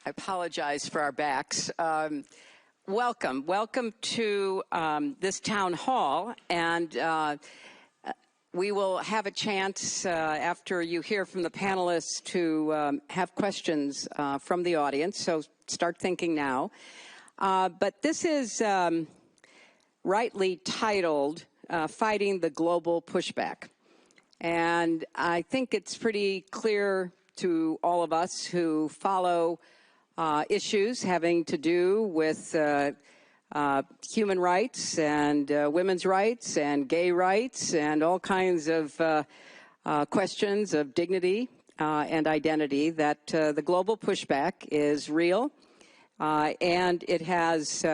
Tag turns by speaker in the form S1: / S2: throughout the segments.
S1: I apologize for our backs. Welcome to this town hall, and we will have a chance after you hear from the panelists to have questions from the audience, so start thinking now. But this is rightly titled Fighting the Global Pushback. And I think it's pretty clear to all of us who follow issues having to do with human rights and women's rights and gay rights and all kinds of questions of dignity and identity that the global pushback is real and it has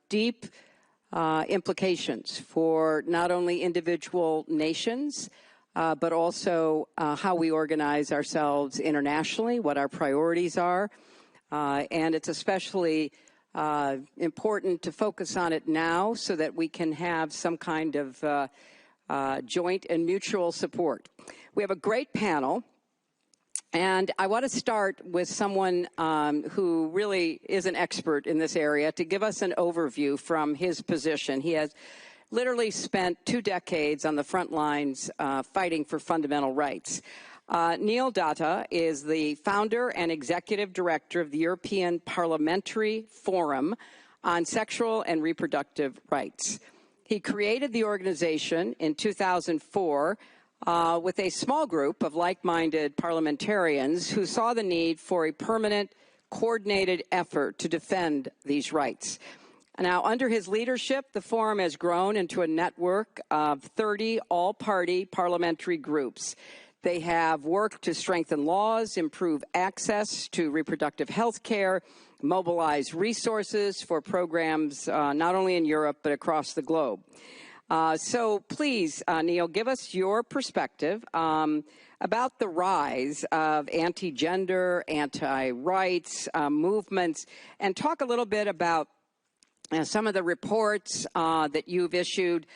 S1: deep implications for not only individual nations but also how we organize ourselves internationally, what our priorities are. And it's especially important to focus on it now so that we can have some kind of joint and mutual support. We have a great panel, and I want to start with someone who really is an expert in this area to give us an overview from his position. He has literally spent 2 decades on the front lines fighting for fundamental rights. Neil Datta is the founder and executive director of the European Parliamentary Forum on Sexual and Reproductive Rights. He created the organization in 2004 with a small group of like-minded parliamentarians who saw the need for a permanent, coordinated effort to defend these rights. Now, under his leadership, the forum has grown into a network of 30 all-party parliamentary groups. They have worked to strengthen laws, improve access to reproductive health care, mobilize resources for programs not only in Europe but across the globe. So please, Neil, give us your perspective about the rise of anti-gender, anti-rights movements, and talk a little bit about some of the reports that you've issued,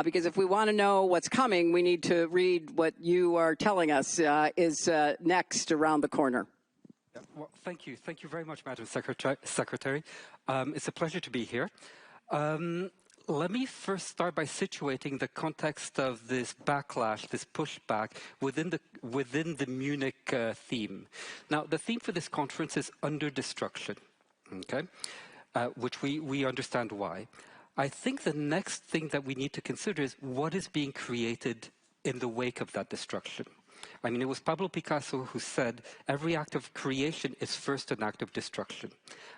S1: because if we want to know what's coming, we need to read what you are telling us is next around the corner.
S2: Yeah, well, thank you. Thank you very much, Madam Secretary. It's a pleasure to be here. Let me first start by situating the context of this backlash, this pushback within the Munich theme. Now, the theme for this conference is under destruction, okay? Which we understand why. I think the next thing that we need to consider is what is being created in the wake of that destruction. I mean, it was Pablo Picasso who said, every act of creation is first an act of destruction.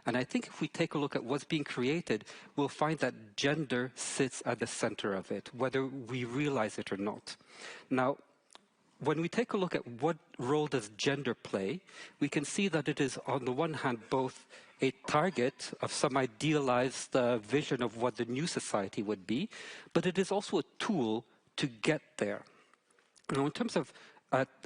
S2: And I think if we take a look at what's being created, we'll find that gender sits at the center of it, whether we realize it or not. Now, when we take a look at what role does gender play, we can see that it is, on the one hand, both a target of some idealized vision of what the new society would be, but it is also a tool to get there. Now, in terms of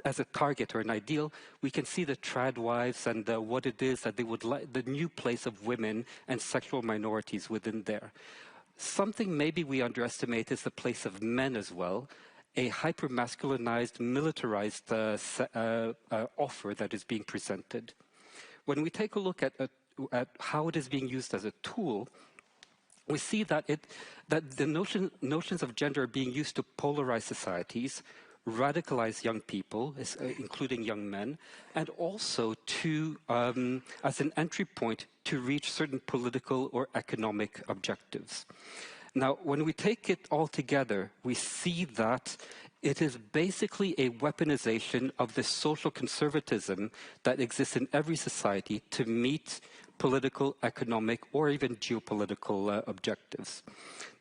S2: as a target or an ideal, we can see the trad wives and what it is that they would like, the new place of women and sexual minorities within there. Something maybe we underestimate is the place of men as well, a hyper-masculinized, militarized offer that is being presented. When we take a look at how it is being used as a tool, we see that the notions of gender are being used to polarize societies, radicalize young people, including young men, and also to as an entry point to reach certain political or economic objectives. Now, when we take it all together, we see that it is basically a weaponization of the social conservatism that exists in every society to meet political, economic, or even geopolitical objectives.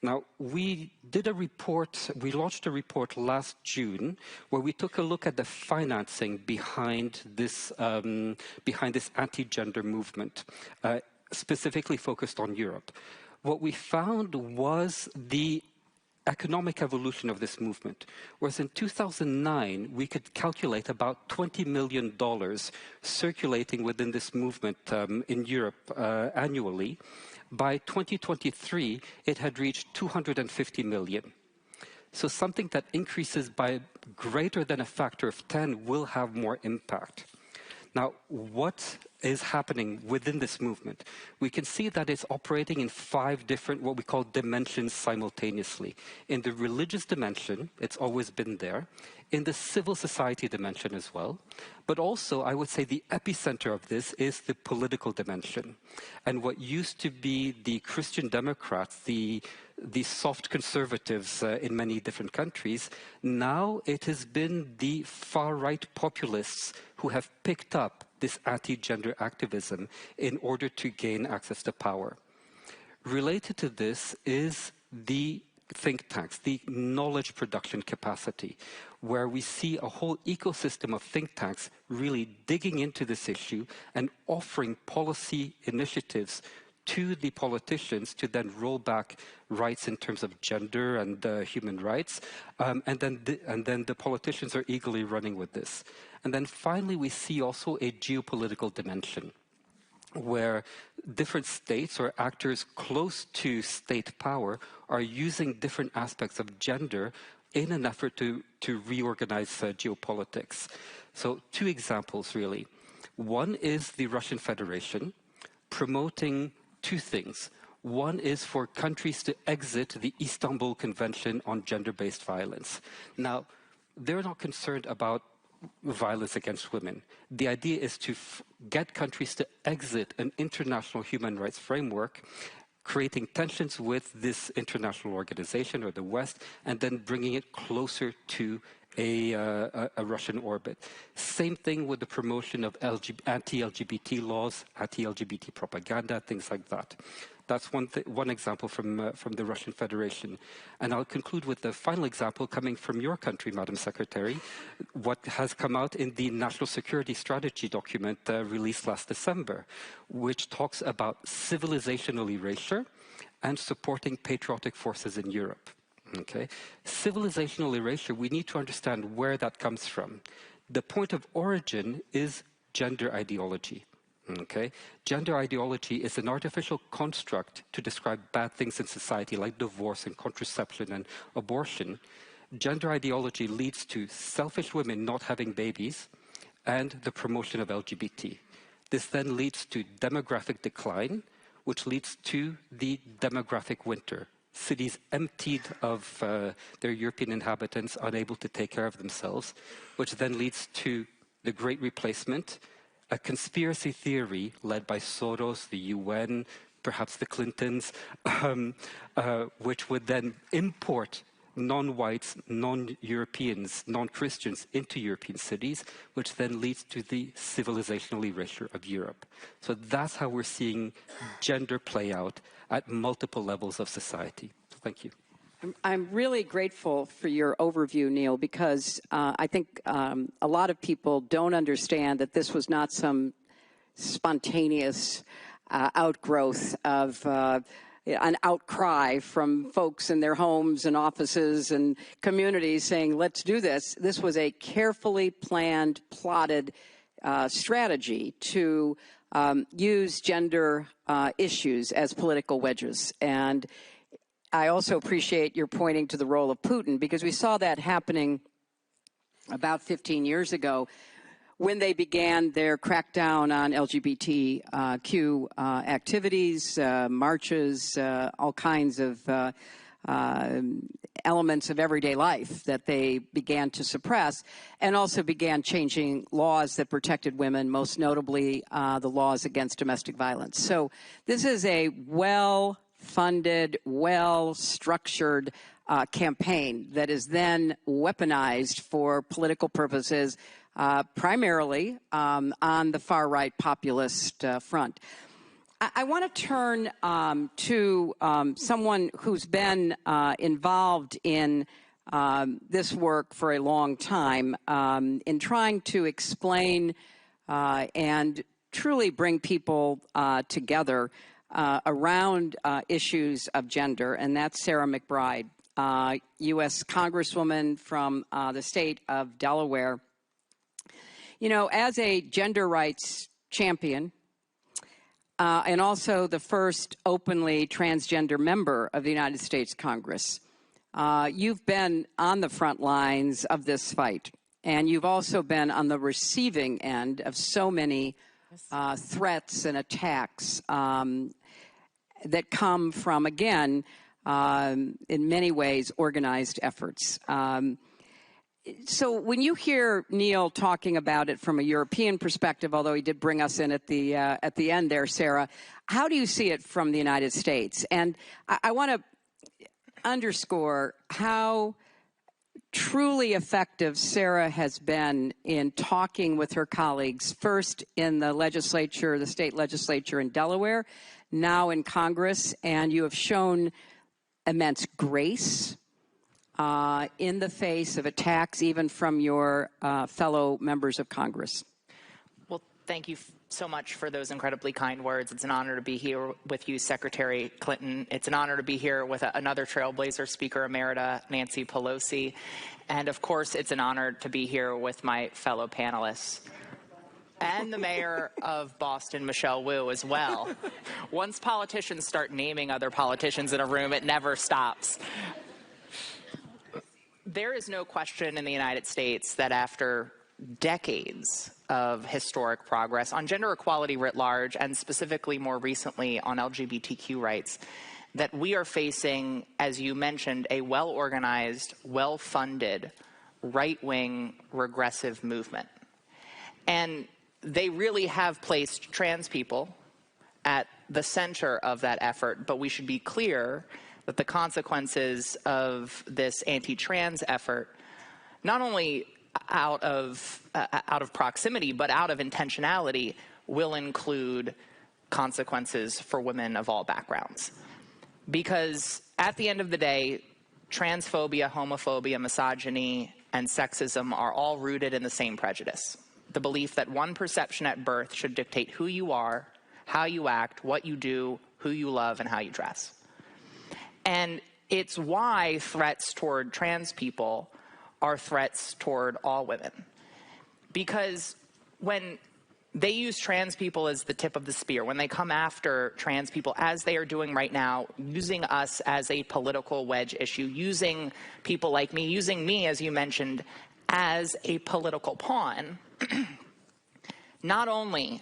S2: Now, we did a report, we launched a report last June where we took a look at the financing behind this anti-gender movement, specifically focused on Europe. What we found was the economic evolution of this movement, whereas in 2009 we could calculate about $20 million circulating within this movement in Europe annually. By 2023 it had reached 250 million. So something that increases by greater than a factor of 10 will have more impact. Now, what is happening within this movement, we can see that it's operating in 5 different, what we call dimensions simultaneously. In the religious dimension, it's always been there. In the civil society dimension as well. But also, I would say the epicenter of this is the political dimension. And what used to be the Christian Democrats, the soft conservatives in many different countries, now it has been the far-right populists who have picked up this anti-gender activism in order to gain access to power. Related to this is the think tanks, the knowledge production capacity, where we see a whole ecosystem of think tanks really digging into this issue and offering policy initiatives to the politicians to then roll back rights in terms of gender and human rights, and then the politicians are eagerly running with this. And then finally, we see also a geopolitical dimension, where different states or actors close to state power are using different aspects of gender in an effort to reorganize geopolitics. So 2 examples, really. One is the Russian Federation promoting 2 things. One is for countries to exit the Istanbul Convention on gender-based violence. Now, they're not concerned about violence against women. The idea is to get countries to exit an international human rights framework, creating tensions with this international organization or the West, and then bringing it closer to a Russian orbit. Same thing with the promotion of anti-LGBT laws, anti-LGBT propaganda, things like that. That's one example from the Russian Federation. And I'll conclude with the final example coming from your country, Madam Secretary, what has come out in the National Security Strategy document released last December, which talks about civilizational erasure and supporting patriotic forces in Europe. Okay, civilizational erasure, we need to understand where that comes from. The point of origin is gender ideology. Okay, gender ideology is an artificial construct to describe bad things in society like divorce and contraception and abortion. Gender ideology leads to selfish women not having babies and the promotion of LGBT. This then leads to demographic decline, which leads to the demographic winter. Cities emptied of their European inhabitants, unable to take care of themselves, which then leads to the Great Replacement, a conspiracy theory led by Soros, the UN, perhaps the Clintons, which would then import non-whites, non-Europeans, non-Christians into European cities, which then leads to the civilizational erasure of Europe. So that's how we're seeing gender play out at multiple levels of society. So thank you.
S1: I'm really grateful for your overview, Neil, because I think a lot of people don't understand that this was not some spontaneous outgrowth of an outcry from folks in their homes and offices and communities saying, let's do this. This was a carefully planned, plotted strategy to use gender issues as political wedges. And I also appreciate your pointing to the role of Putin, because we saw that happening about 15 years ago when they began their crackdown on LGBTQ activities, marches, all kinds of elements of everyday life that they began to suppress, and also began changing laws that protected women, most notably the laws against domestic violence. So this is a well-funded, well-structured campaign that is then weaponized for political purposes, primarily on the far-right populist front. I want to turn to someone who's been involved in this work for a long time in trying to explain and truly bring people together around issues of gender, and that's Sarah McBride, U.S. Congresswoman from the state of Delaware. You know, as a gender rights champion, and also the first openly transgender member of the United States Congress, you've been on the front lines of this fight, and you've also been on the receiving end of so many threats and attacks that come from, again, in many ways, organized efforts. So when you hear Neil talking about it from a European perspective, although he did bring us in at the end there, Sarah, how do you see it from the United States? And I want to underscore how truly effective Sarah has been in talking with her colleagues, first in the legislature, the state legislature in Delaware, now in Congress, and you have shown immense grace in the face of attacks, even from your fellow members of Congress.
S3: Well, thank you so much for those incredibly kind words. It's an honor to be here with you, Secretary Clinton. It's an honor to be here with another trailblazer, Speaker Emerita Nancy Pelosi. And of course, it's an honor to be here with my fellow panelists. And the mayor of Boston, Michelle Wu, as well. Once politicians start naming other politicians in a room, it never stops. There is no question in the United States that after decades of historic progress on gender equality writ large, and specifically more recently on LGBTQ rights, that we are facing, as you mentioned, a well-organized, well-funded, right-wing regressive movement. And they really have placed trans people at the center of that effort, but we should be clear that the consequences of this anti-trans effort, not only out of proximity, but out of intentionality, will include consequences for women of all backgrounds. Because at the end of the day, transphobia, homophobia, misogyny, and sexism are all rooted in the same prejudice. The belief that one perception at birth should dictate who you are, how you act, what you do, who you love, and how you dress. And it's why threats toward trans people are threats toward all women. Because when they use trans people as the tip of the spear, when they come after trans people, as they are doing right now, using us as a political wedge issue, using people like me, using me, as you mentioned, as a political pawn, not only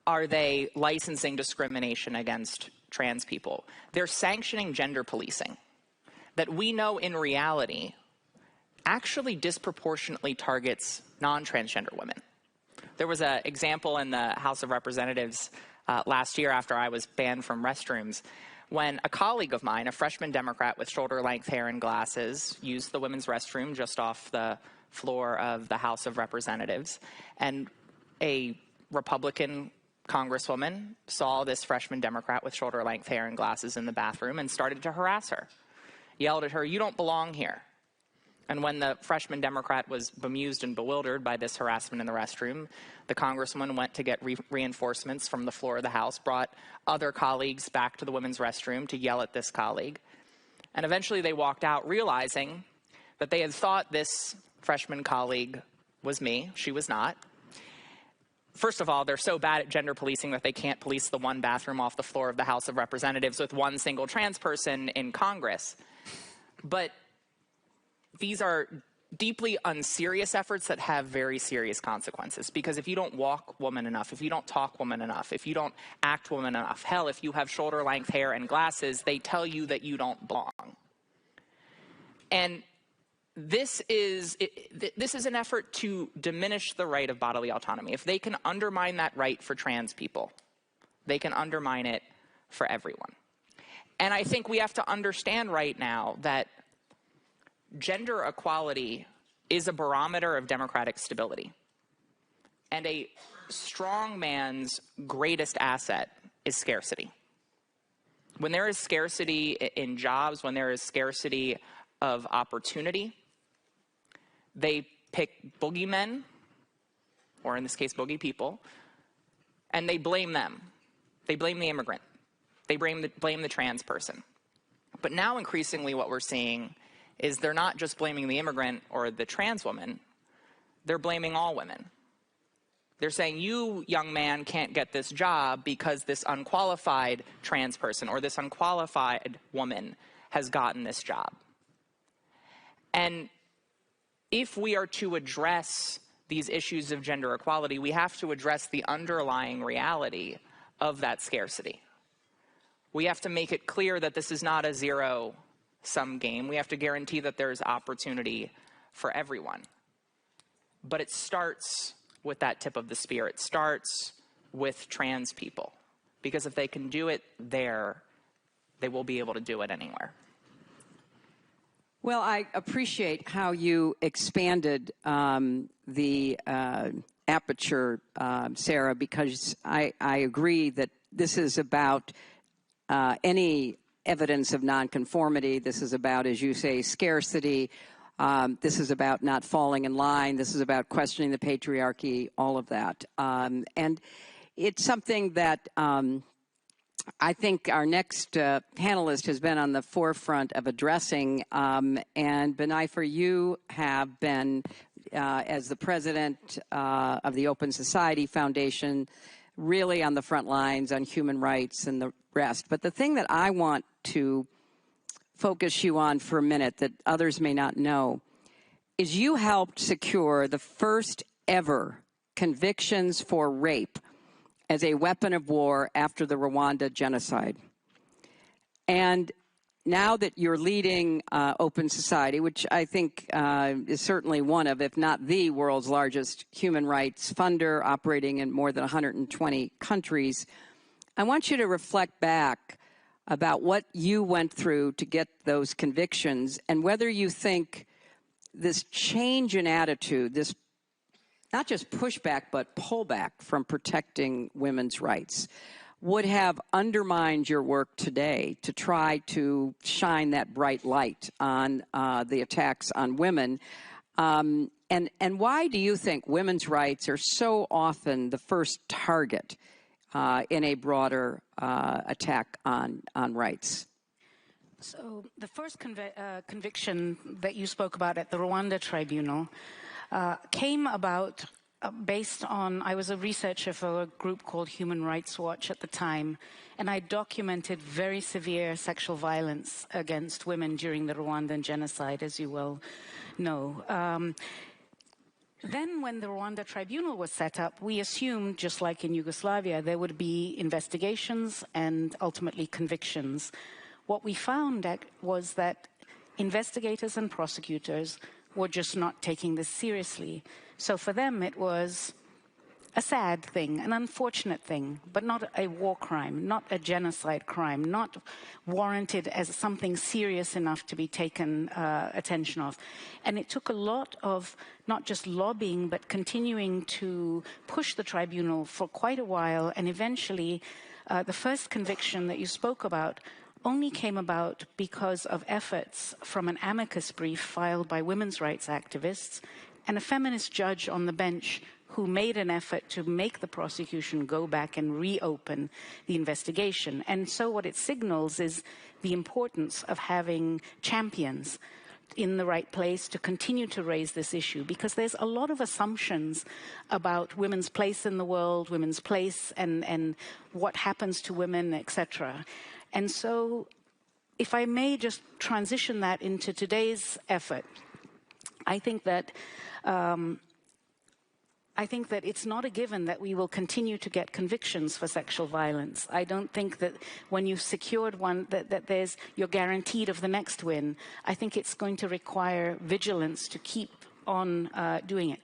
S3: are they licensing discrimination against trans people, they're sanctioning gender policing that we know in reality actually disproportionately targets non-transgender women. There was an example in the House of Representatives last year after I was banned from restrooms when a colleague of mine, a freshman Democrat with shoulder-length hair and glasses, used the women's restroom just off the floor of the House of Representatives, and a Republican congresswoman saw this freshman Democrat with shoulder-length hair and glasses in the bathroom and started to harass her, yelled at her, "You don't belong here." And when the freshman Democrat was bemused and bewildered by this harassment in the restroom, the congresswoman went to get reinforcements from the floor of the House, brought other colleagues back to the women's restroom to yell at this colleague. And eventually they walked out realizing that they had thought this freshman colleague was me. She was not. First of all, they're so bad at gender policing that they can't police the one bathroom off the floor of the House of Representatives with one single trans person in Congress. But these are deeply unserious efforts that have very serious consequences. Because if you don't walk woman enough, if you don't talk woman enough, if you don't act woman enough, hell, if you have shoulder-length hair and glasses, they tell you that you don't belong. And this is an effort to diminish the right of bodily autonomy. If they can undermine that right for trans people, they can undermine it for everyone. And I think we have to understand right now that gender equality is a barometer of democratic stability. And a strong man's greatest asset is scarcity. When there is scarcity in jobs, when there is scarcity of opportunity, they pick boogeymen, or in this case, boogie people, and they blame them. They blame the immigrant. They blame the trans person. But now increasingly what we're seeing is they're not just blaming the immigrant or the trans woman, they're blaming all women. They're saying, you, young man, can't get this job because this unqualified trans person or this unqualified woman has gotten this job. And if we are to address these issues of gender equality, we have to address the underlying reality of that scarcity. We have to make it clear that this is not a zero-sum game. We have to guarantee that there's opportunity for everyone. But it starts with that tip of the spear. It starts with trans people. Because if they can do it there, they will be able to do it anywhere.
S1: Well, I appreciate how you expanded the aperture, Sarah, because I agree that this is about any evidence of nonconformity. This is about, as you say, scarcity. This is about not falling in line. This is about questioning the patriarchy, all of that. And it's something that I think our next panelist has been on the forefront of addressing. And Benaifer, you have been, as the president of the Open Society Foundation, really on the front lines on human rights and the rest. But the thing that I want to focus you on for a minute that others may not know is you helped secure the first ever convictions for rape as a weapon of war after the Rwanda genocide. And now that you're leading Open Society, which I think is certainly one of, if not the world's largest human rights funder, operating in more than 120 countries, I want you to reflect back about what you went through to get those convictions and whether you think this change in attitude, this not just pushback, but pullback from protecting women's rights would have undermined your work today to try to shine that bright light on the attacks on women. And why do you think women's rights are so often the first target in a broader attack on rights?
S4: So the first conviction that you spoke about at the Rwanda Tribunal came about based on, I was a researcher for a group called Human Rights Watch at the time, and I documented very severe sexual violence against women during the Rwandan genocide, as you well know. Then when the Rwanda Tribunal was set up, we assumed, just like in Yugoslavia, there would be investigations and ultimately convictions. What we found was that investigators and prosecutors were just not taking this seriously. So for them, it was a sad thing, an unfortunate thing, but not a war crime, not a genocide crime, not warranted as something serious enough to be taken attention of. And it took a lot of not just lobbying, but continuing to push the tribunal for quite a while. And eventually, the first conviction that you spoke about only came about because of efforts from an amicus brief filed by women's rights activists and a feminist judge on the bench who made an effort to make the prosecution go back and reopen the investigation. And so what it signals is the importance of having champions in the right place to continue to raise this issue, because there's a lot of assumptions about women's place in the world, women's place and what happens to women, etc. And so if I may just transition that into today's effort, I think that it's not a given that we will continue to get convictions for sexual violence. I don't think that when you've secured one that you're guaranteed of the next win. I think it's going to require vigilance to keep on doing it.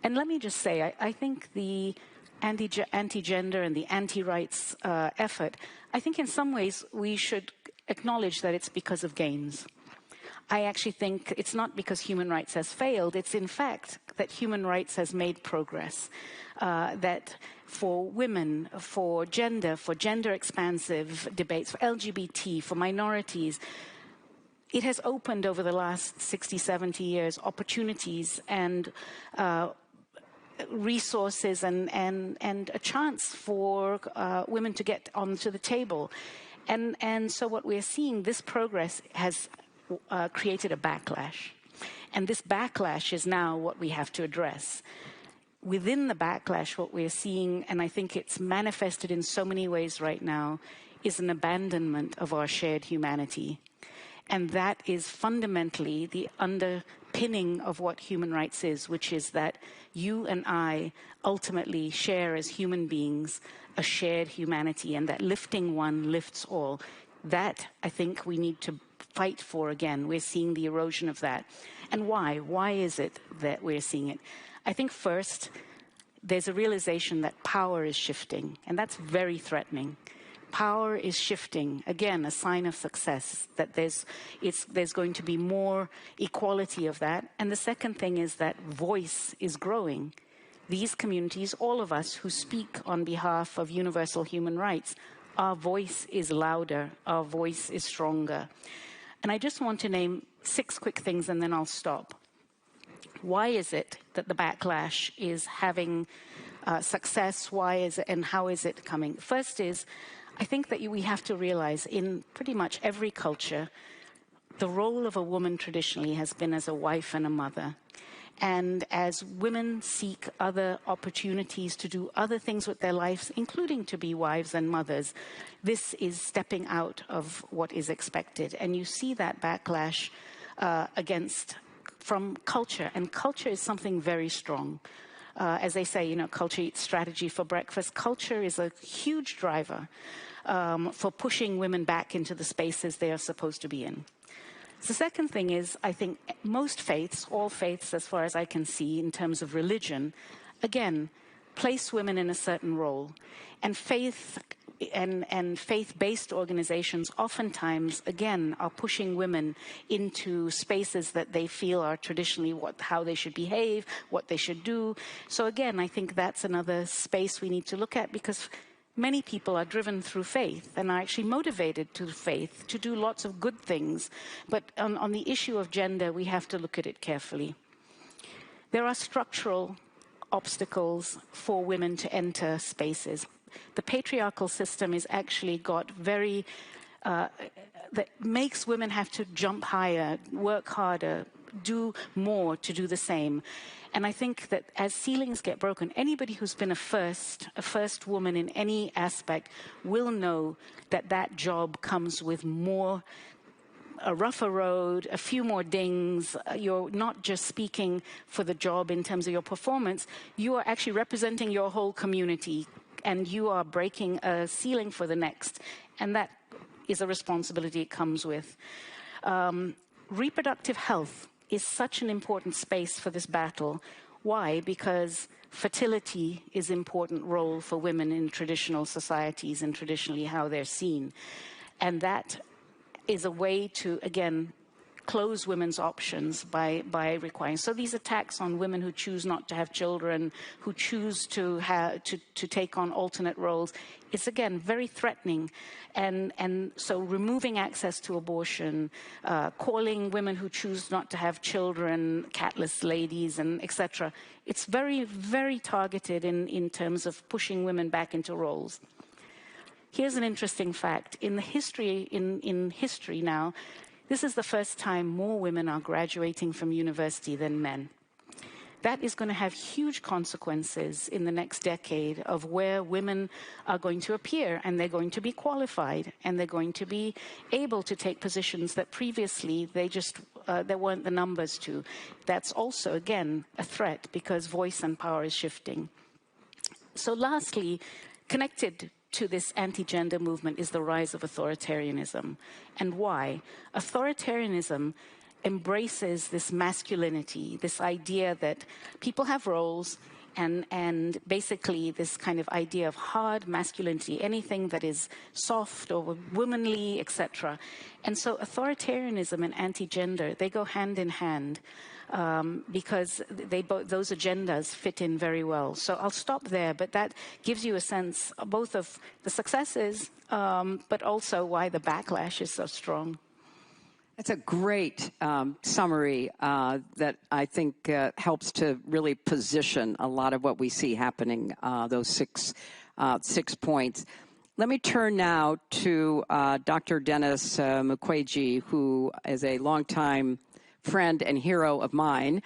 S4: And let me just say, I think the anti-gender and the anti-rights effort, I think in some ways we should acknowledge that it's because of gains. I actually think it's not because human rights has failed. It's in fact that human rights has made progress, that for women, for gender expansive debates, for LGBT, for minorities, it has opened over the last 60, 70 years opportunities and resources and a chance for women to get onto the table. And so what we're seeing, this progress has created a backlash. And this backlash is now what we have to address. Within the backlash, what we're seeing, and I think it's manifested in so many ways right now, is an abandonment of our shared humanity. And that is fundamentally the underpinning of what human rights is, which is that you and I ultimately share as human beings a shared humanity, and that lifting one lifts all. That, I think, we need to fight for again. We're seeing the erosion of that. And why? Why is it that we're seeing it? I think first, there's a realization that power is shifting, and that's very threatening. Power is shifting, again, a sign of success, that there's going to be more equality of that. And the second thing is that voice is growing. These communities, all of us who speak on behalf of universal human rights, our voice is louder, our voice is stronger. And I just want to name 6 quick things and then I'll stop. Why is it that the backlash is having success? Why is it, and how is it coming? First is, I think that we have to realize in pretty much every culture, the role of a woman traditionally has been as a wife and a mother. And as women seek other opportunities to do other things with their lives, including to be wives and mothers, this is stepping out of what is expected. And you see that backlash from culture. And culture is something very strong. As they say, culture eats strategy for breakfast. Culture is a huge driver for pushing women back into the spaces they are supposed to be in. The second thing is, I think most faiths, all faiths as far as I can see in terms of religion, again, place women in a certain role. And faith and faith-based organizations oftentimes, again, are pushing women into spaces that they feel are traditionally how they should behave, what they should do. So again, I think that's another space we need to look at, because many people are driven through faith and are actually motivated to faith to do lots of good things. But on the issue of gender, we have to look at it carefully. There are structural obstacles for women to enter spaces. The patriarchal system is actually got very, that makes women have to jump higher, work harder, do more to do the same. And I think that as ceilings get broken, anybody who's been a first woman in any aspect will know that that job comes with a rougher road, a few more dings. You're not just speaking for the job in terms of your performance. You are actually representing your whole community, and you are breaking a ceiling for the next. And that is a responsibility it comes with. Reproductive health is such an important space for this battle. Why? Because fertility is an important role for women in traditional societies and traditionally how they're seen. And that is a way to, again, close women's options by requiring. So these attacks on women who choose not to have children, who choose to take on alternate roles, it's again very threatening. And so removing access to abortion, calling women who choose not to have children catless ladies, and etc. It's very, very targeted in terms of pushing women back into roles. Here's an interesting fact. In history now, this is the first time more women are graduating from university than men. That is going to have huge consequences in the next decade of where women are going to appear, and they're going to be qualified, and they're going to be able to take positions that previously there weren't the numbers to. That's also, again, a threat, because voice and power is shifting. So lastly, connected to this anti-gender movement is the rise of authoritarianism. And why? Authoritarianism embraces this masculinity, this idea that people have roles, and basically this kind of idea of hard masculinity, anything that is soft or womanly, etc. And so authoritarianism and anti-gender, they go hand in hand. Because those agendas fit in very well. So I'll stop there, but that gives you a sense both of the successes, but also why the backlash is so strong.
S1: That's a great summary that I think helps to really position a lot of what we see happening, those six points. Let me turn now to Dr. Dennis Mukwege, who is a longtime friend and hero of mine,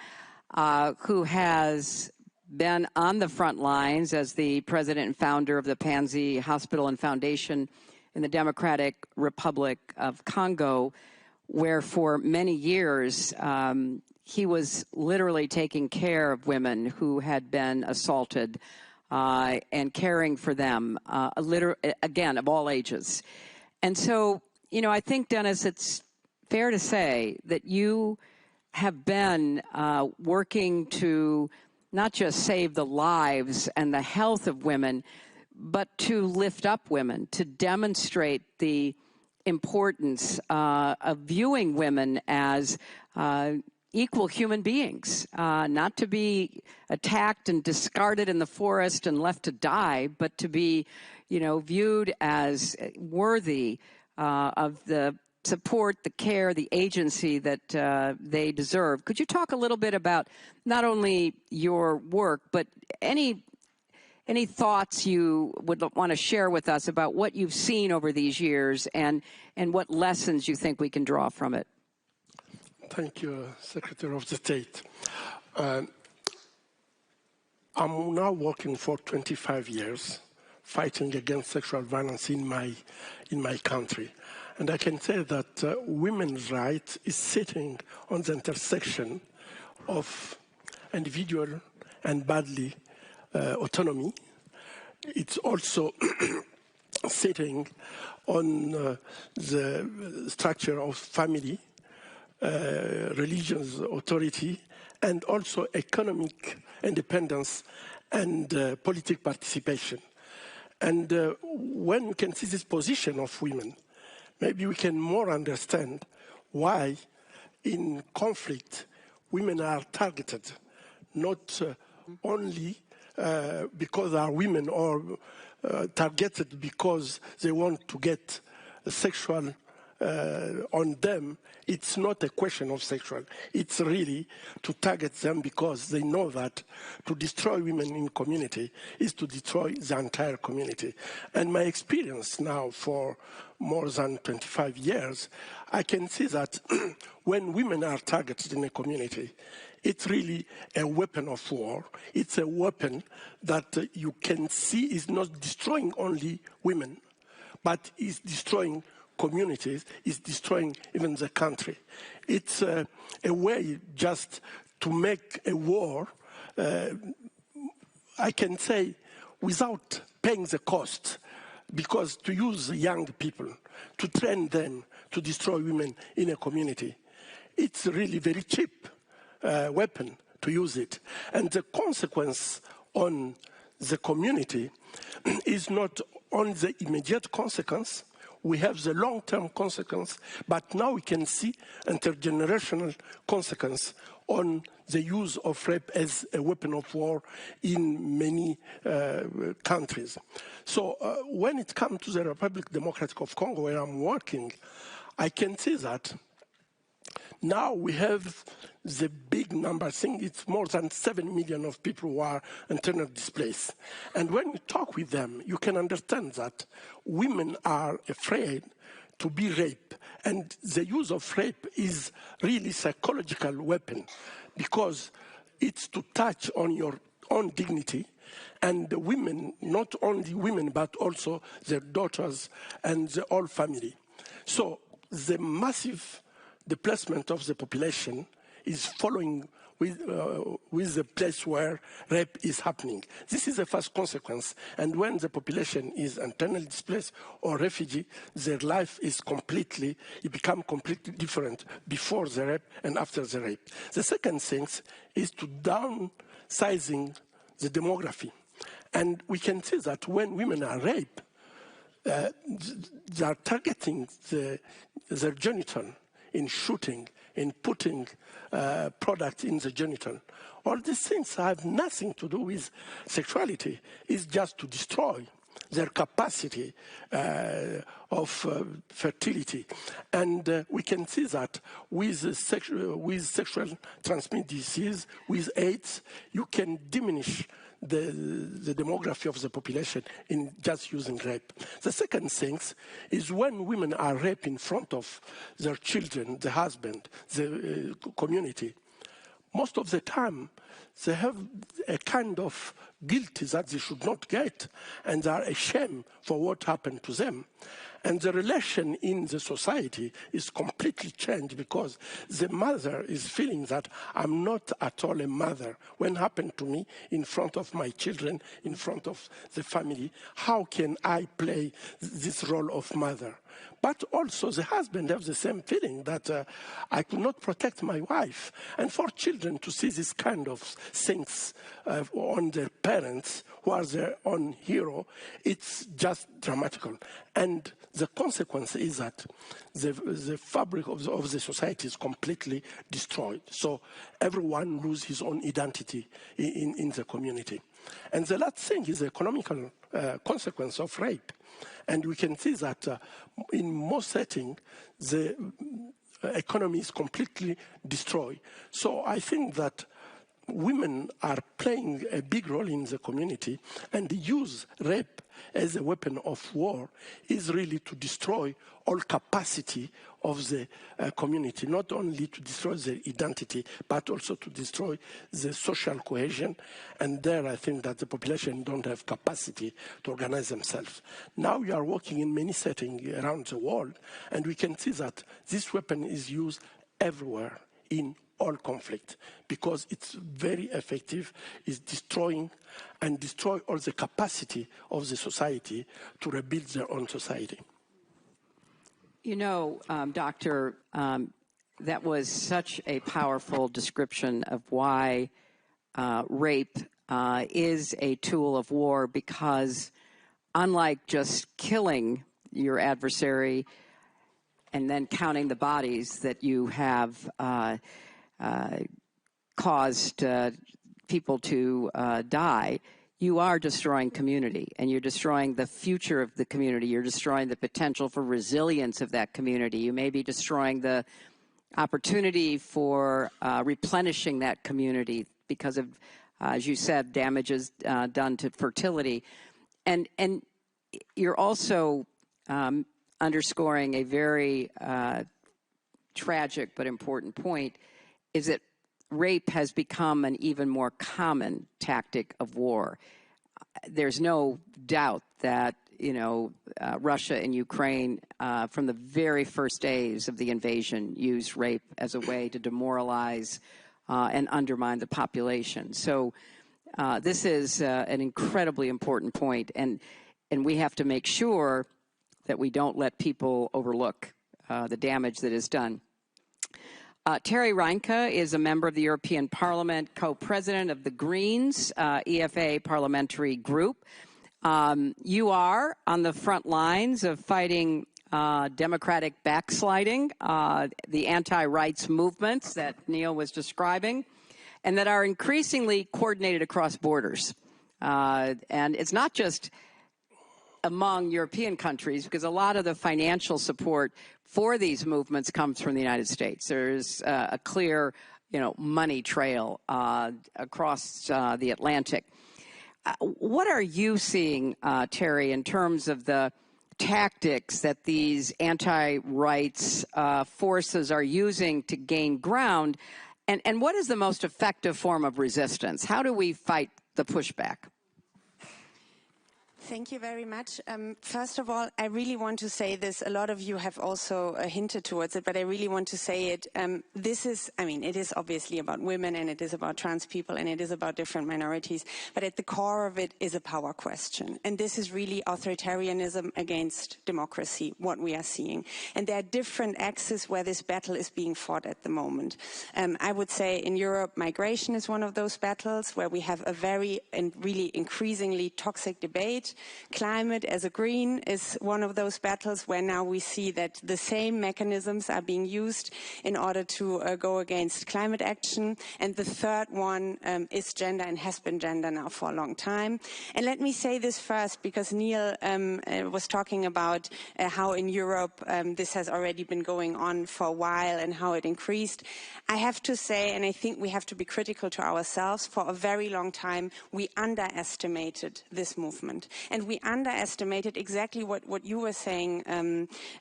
S1: who has been on the front lines as the president and founder of the Pansy Hospital and Foundation in the Democratic Republic of Congo, where for many years he was literally taking care of women who had been assaulted and caring for them, again, of all ages. And so, you know, I think, Dennis, it's fair to say that you have been working to not just save the lives and the health of women, but to lift up women, to demonstrate the importance of viewing women as equal human beings, not to be attacked and discarded in the forest and left to die, but to be, you know, viewed as worthy of the support, the care, the agency that they deserve. Could you talk a little bit about not only your work, but any thoughts you would want to share with us about what you've seen over these years and what lessons you think we can draw from it?
S5: Thank you, Secretary of the State. I'm now working for 25 years, fighting against sexual violence in my country. And I can say that women's rights is sitting on the intersection of individual and bodily autonomy. It's also sitting on the structure of family, religious authority, and also economic independence and political participation. And when we can see this position of women, maybe we can more understand why in conflict women are targeted, not only because they are women or targeted because they want to get sexual on them. It's not a question of sexual. It's really to target them because they know that to destroy women in community is to destroy the entire community. And my experience now for more than 25 years, I can see that when women are targeted in a community, it's really a weapon of war. It's a weapon that you can see is not destroying only women, but is destroying communities, is destroying even the country. It's a way just to make a war, I can say, without paying the cost, because to use young people, to train them to destroy women in a community, it's really very cheap weapon to use it. And the consequence on the community is not only the immediate consequence, we have the long-term consequence, but now we can see intergenerational consequence on the use of rape as a weapon of war in many countries. So when it comes to the Republic Democratic of Congo, where I'm working, I can see that now we have the big number. I think it's more than 7 million of people who are internally displaced. And when you talk with them, you can understand that women are afraid to be raped. And the use of rape is really psychological weapon because it's to touch on your own dignity. And the women, not only women, but also their daughters and the whole family. So the massive displacement of the population is following with the place where rape is happening. This is the first consequence. And when the population is internally displaced or refugee, their life is it becomes completely different before the rape and after the rape. The second thing is to downsizing the demography. And we can see that when women are raped, they are targeting their genital in shooting, in putting product in the genital. All these things have nothing to do with sexuality. It's just to destroy their capacity of fertility. And we can see that with sexual transmitted disease, with AIDS, you can diminish the demography of the population in just using rape. The second thing is when women are raped in front of their children, the husband, the community, most of the time they have a kind of guilt that they should not get, and they are ashamed for what happened to them. And the relation in the society is completely changed because the mother is feeling that I'm not at all a mother. When it happened to me in front of my children, in front of the family, how can I play this role of mother? But also the husband has the same feeling that I could not protect my wife. And for children to see this kind of things on their parents, who are their own hero, it's just dramatical. And the consequence is that the fabric of the society is completely destroyed. So everyone loses his own identity in the community. And the last thing is the economical consequence of rape. And we can see that in most settings, the economy is completely destroyed. So I think that women are playing a big role in the community, and use rape as a weapon of war is really to destroy all capacity of the community, not only to destroy their identity, but also to destroy the social cohesion. And there I think that the population don't have capacity to organize themselves. Now we are working in many settings around the world, and we can see that this weapon is used everywhere in all conflict, because it's very effective, it's destroying and destroy all the capacity of the society to rebuild their own society.
S1: You know, Doctor, that was such a powerful description of why rape is a tool of war, because unlike just killing your adversary and then counting the bodies that you have caused people to die, you are destroying community, and you're destroying the future of the community. You're destroying the potential for resilience of that community. You may be destroying the opportunity for replenishing that community because of, as you said, damages done to fertility. And you're also underscoring a very tragic but important point, is that rape has become an even more common tactic of war. There's no doubt that, you know, Russia and Ukraine, from the very first days of the invasion, used rape as a way to demoralize and undermine the population. So this is an incredibly important point, and we have to make sure that we don't let people overlook the damage that is done. Terry Reinke is a member of the European Parliament, co-president of the Greens EFA parliamentary group. You are on the front lines of fighting democratic backsliding, the anti-rights movements that Neil was describing, and that are increasingly coordinated across borders. And it's not just among European countries, because a lot of the financial support for these movements comes from the United States. There's a clear, money trail across the Atlantic. What are you seeing, Terry, in terms of the tactics that these anti-rights forces are using to gain ground? And what is the most effective form of resistance? How do we fight the pushback?
S6: Thank you very much. First of all, I really want to say this. A lot of you have also hinted towards it, but I really want to say it. It is obviously about women, and it is about trans people, and it is about different minorities. But at the core of it is a power question. And this is really authoritarianism against democracy, what we are seeing. And there are different axes where this battle is being fought at the moment. I would say in Europe, migration is one of those battles where we have a very and really increasingly toxic debate. Climate as a green is one of those battles where now we see that the same mechanisms are being used in order to go against climate action. And the third one is gender, and has been gender now for a long time. And let me say this first, because Neil was talking about how in Europe this has already been going on for a while and how it increased. I have to say, and I think we have to be critical to ourselves, for a very long time we underestimated this movement. And we underestimated exactly what you were saying,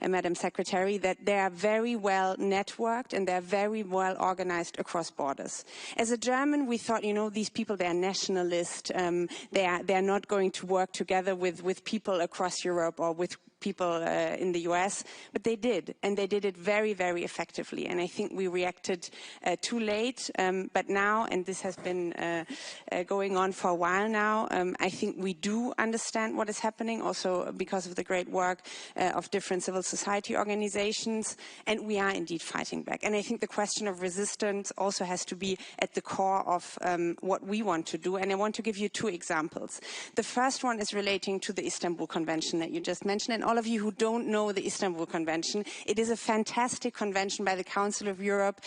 S6: Madam Secretary, that they are very well networked and they're very well organized across borders. As a German, we thought, these people, they are nationalist, they are not going to work together with people across Europe or with people in the US, but they did, and they did it very, very effectively. And I think we reacted too late, but now, and this has been going on for a while now, I think we do understand what is happening, also because of the great work of different civil society organizations, and we are indeed fighting back. And I think the question of resistance also has to be at the core of what we want to do, and I want to give you two examples. The first one is relating to the Istanbul Convention that you just mentioned, and all of you who don't know the Istanbul Convention, it is a fantastic convention by the Council of Europe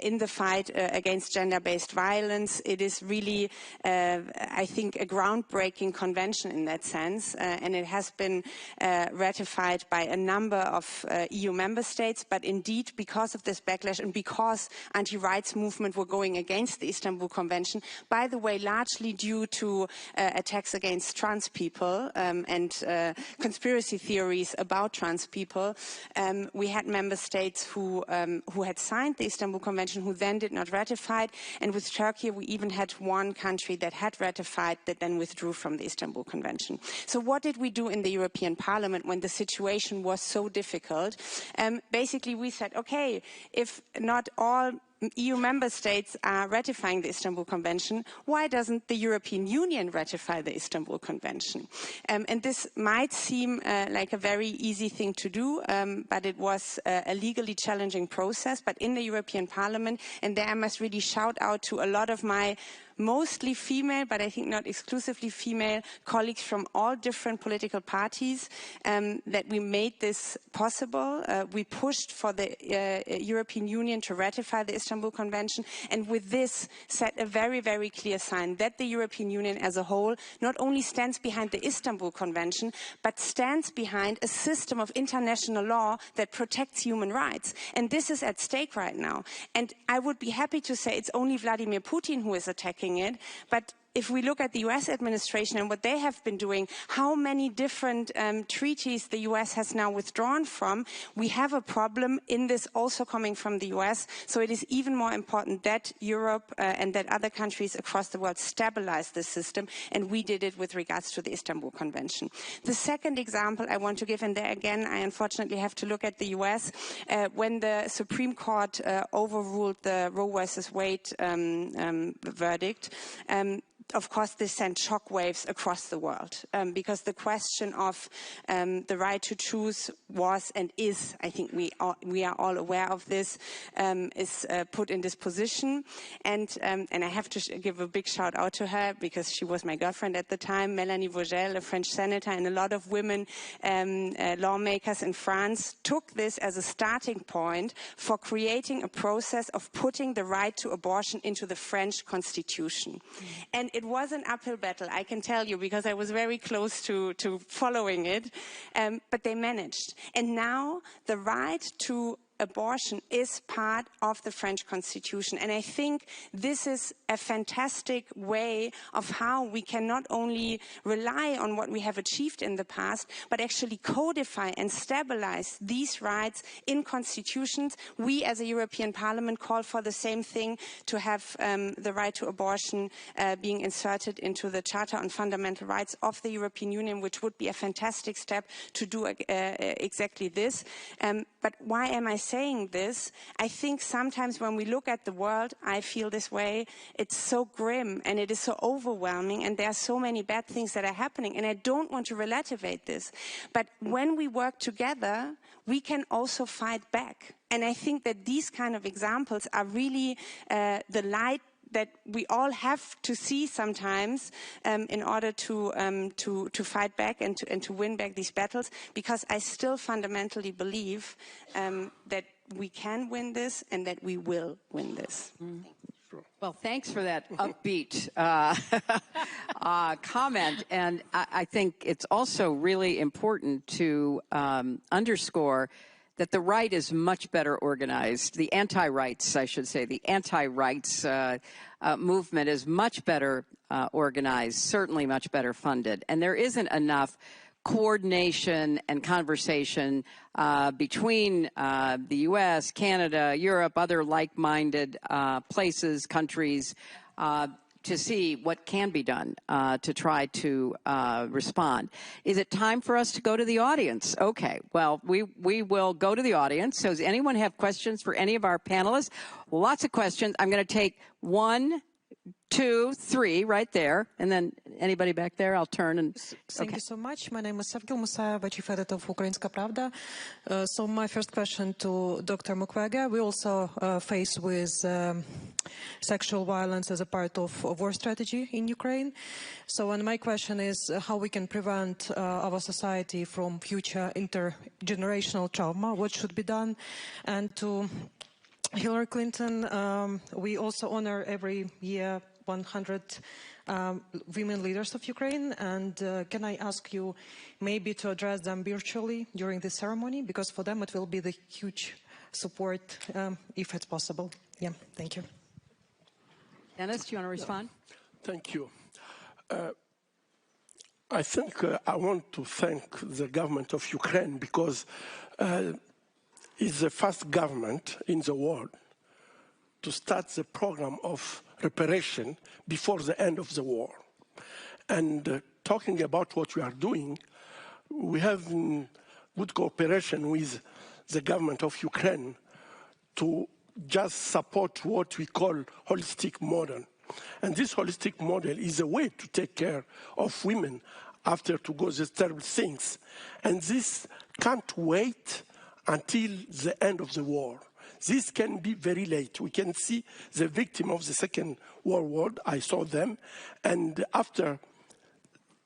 S6: in the fight against gender-based violence. It is really, I think, a groundbreaking convention in that sense, and it has been ratified by a number of EU member states, but indeed, because of this backlash and because anti-rights movement were going against the Istanbul Convention, by the way, largely due to attacks against trans people and conspiracy theories about trans people, we had member states who had signed the Istanbul Convention who then did not ratify it, and with Turkey we even had one country that had ratified that then withdrew from the Istanbul Convention. So what did we do in the European Parliament when the situation was so difficult? Basically we said, okay, if not all EU member states are ratifying the Istanbul Convention, why doesn't the European Union ratify the Istanbul Convention? And this might seem like a very easy thing to do, but it was a legally challenging process. But in the European Parliament, and there I must really shout out to a lot of my mostly female, but I think not exclusively female, colleagues from all different political parties, that we made this possible. We pushed for the European Union to ratify the Istanbul Convention, and with this set a very, very clear sign that the European Union as a whole not only stands behind the Istanbul Convention, but stands behind a system of international law that protects human rights. And this is at stake right now. And I would be happy to say it's only Vladimir Putin who is attacking it, but if we look at the US administration and what they have been doing, how many different treaties the US has now withdrawn from, we have a problem in this also coming from the US. So it is even more important that Europe and that other countries across the world stabilize this system, and we did it with regards to the Istanbul Convention. The second example I want to give, and there again I unfortunately have to look at the US, when the Supreme Court overruled the Roe versus Wade verdict, of course, this sent shockwaves across the world, because the question of the right to choose was and is, I think we are all aware of this, is put in this position. And I have to give a big shout out to her, because she was my girlfriend at the time, Mélanie Vogel, a French senator, and a lot of women lawmakers in France took this as a starting point for creating a process of putting the right to abortion into the French constitution. And it was an uphill battle, I can tell you, because I was very close to following it, but they managed. And now the right to abortion is part of the French constitution. And I think this is a fantastic way of how we can not only rely on what we have achieved in the past, but actually codify and stabilize these rights in constitutions. We as a European Parliament call for the same thing, to have the right to abortion being inserted into the Charter on Fundamental Rights of the European Union, which would be a fantastic step to do exactly this. But why am I saying this? I think sometimes when we look at the world, I feel this way, it's so grim and it is so overwhelming, and there are so many bad things that are happening, and I don't want to relativate this. But when we work together, we can also fight back. And I think that these kind of examples are really the light that we all have to see sometimes in order to fight back and to win back these battles, because I still fundamentally believe that we can win this and that we will win this.
S1: Well, thanks for that upbeat comment. And I think it's also really important to underscore that the right is much better organized. The anti-rights, I should say, the anti-rights movement is much better organized, certainly much better funded. And there isn't enough coordination and conversation between the U.S., Canada, Europe, other like-minded places, countries, to see what can be done to try to respond. Is it time for us to go to the audience? Okay, well, we will go to the audience. So does anyone have questions for any of our panelists? Lots of questions. I'm going to take 1, 2, 3 right there, and then anybody back there, I'll turn and...
S7: Thank you so much. My name is Sevgil Musaeva, chief editor of Ukrainska Pravda. So my first question to Dr. Mukwege. We also face with sexual violence as a part of war strategy in Ukraine. So and my question is how we can prevent our society from future intergenerational trauma, what should be done, and to Hillary Clinton, we also honor every year 100 women leaders of Ukraine, and can I ask you maybe to address them virtually during the ceremony, because for them it will be the huge support if it's possible. Yeah, thank you.
S1: Dennis, do you want to respond?
S5: Thank you. I think I want to thank the government of Ukraine because it's the first government in the world to start the program of reparation before the end of the war. And talking about what we are doing, we have good cooperation with the government of Ukraine to just support what we call holistic model. And this holistic model is a way to take care of women after to go these terrible things. And this can't wait until the end of the war. This can be very late. We can see the victim of the Second World War. I saw them. And after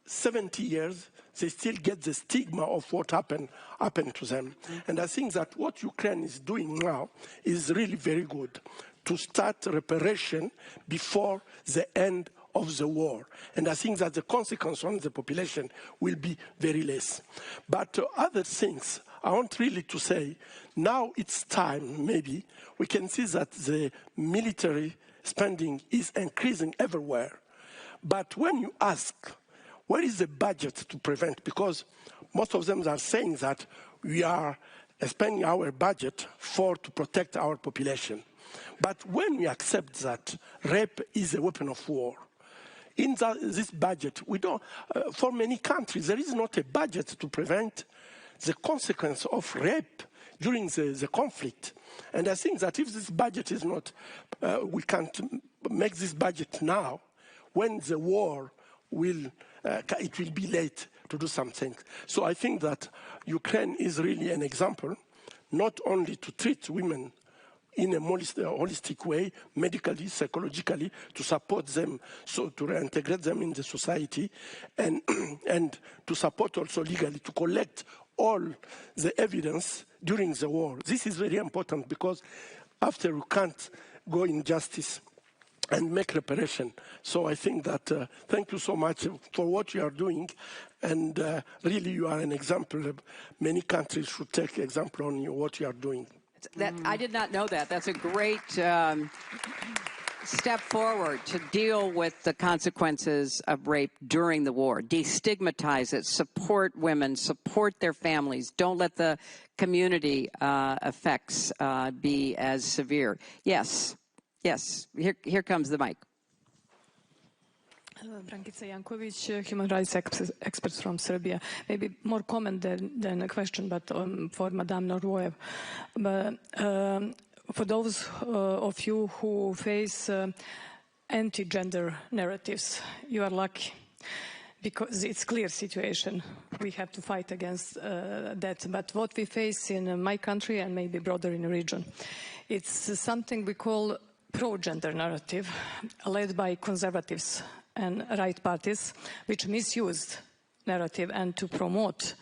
S5: 70 years, they still get the stigma of what happened to them. And I think that what Ukraine is doing now is really very good, to start reparation before the end of the war. And I think that the consequence on the population will be very less. But other things, I want really to say, now it's time, maybe, we can see that the military spending is increasing everywhere. But when you ask, where is the budget to prevent? Because most of them are saying that we are spending our budget to protect our population. But when we accept that rape is a weapon of war, in this budget, we don't, for many countries, there is not a budget to prevent the consequence of rape during the conflict. And I think that if this budget is not, we can't make this budget now, when the war will, it will be late to do something. So I think that Ukraine is really an example, not only to treat women in a holistic way, medically, psychologically, to support them, so to reintegrate them in the society, and to support also legally, to collect all the evidence during the war. This is very important because after you can't go in justice and make reparation. So I think that, thank you so much for what you are doing, and really you are an example. Many countries should take example on you, what you are doing.
S1: I did not know that. That's a great step forward to deal with the consequences of rape during the war. Destigmatize it, support women, support their families. Don't let the community effects be as severe. Yes, yes, here comes the mic.
S8: Brankica Jankovic, human rights expert from Serbia. Maybe more comment than a question, but for Madame Norvoev. But for those of you who face anti-gender narratives, you are lucky, because it's a clear situation. We have to fight against that. But what we face in my country and maybe broader in the region, it's something we call pro-gender narrative, led by conservatives and right parties, which misused narrative and to promote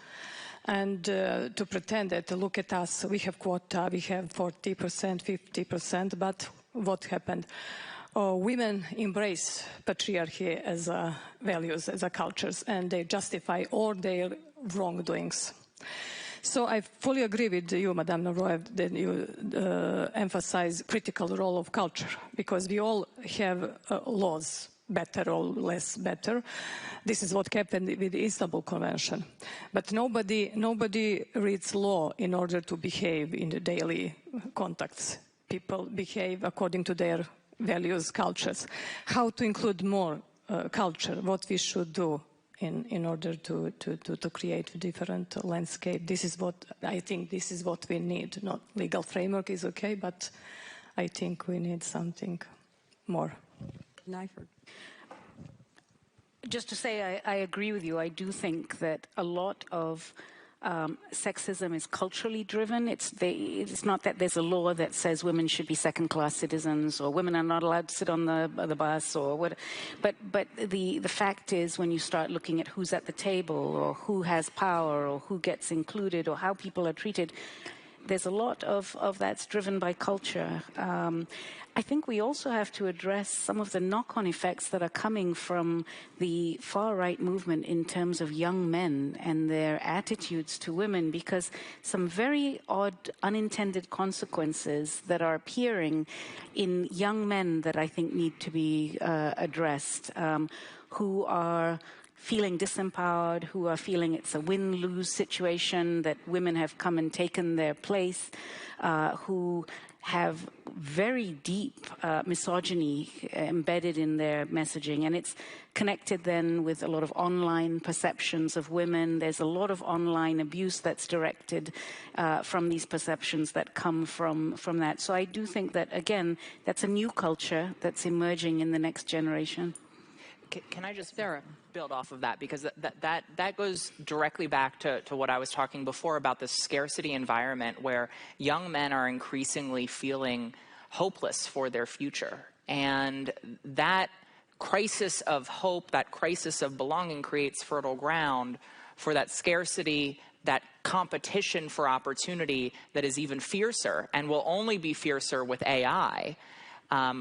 S8: and to pretend that, look at us, we have quota, we have 40%, 50%, but what happened? Women embrace patriarchy as values, as cultures, and they justify all their wrongdoings. So I fully agree with you, Madame Norvoev, that you emphasize critical role of culture, because we all have laws, better or less better. This is what happened with the Istanbul Convention. But nobody reads law in order to behave in the daily contacts. People behave according to their values, cultures. How to include more culture, what we should do in order to create a different landscape. This is what I think, this is what we need. Not legal framework is okay, but I think we need something more.
S4: Just to say, I agree with you. I do think that a lot of sexism is culturally driven. It's not that there's a law that says women should be second-class citizens or women are not allowed to sit on the bus or what. But the fact is, when you start looking at who's at the table or who has power or who gets included or how people are treated, there's a lot of that's driven by culture. I think we also have to address some of the knock-on effects that are coming from the far-right movement in terms of young men and their attitudes to women, because some very odd unintended consequences that are appearing in young men that I think need to be addressed, who are feeling disempowered, who are feeling it's a win-lose situation, that women have come and taken their place, who have very deep misogyny embedded in their messaging. And it's connected then with a lot of online perceptions of women. There's a lot of online abuse that's directed from these perceptions that come from that. So I do think that, again, that's a new culture that's emerging in the next generation.
S3: Can I just build off of that? Because that goes directly back to what I was talking before about the scarcity environment where young men are increasingly feeling hopeless for their future. And that crisis of hope, that crisis of belonging creates fertile ground for that scarcity, that competition for opportunity that is even fiercer and will only be fiercer with AI.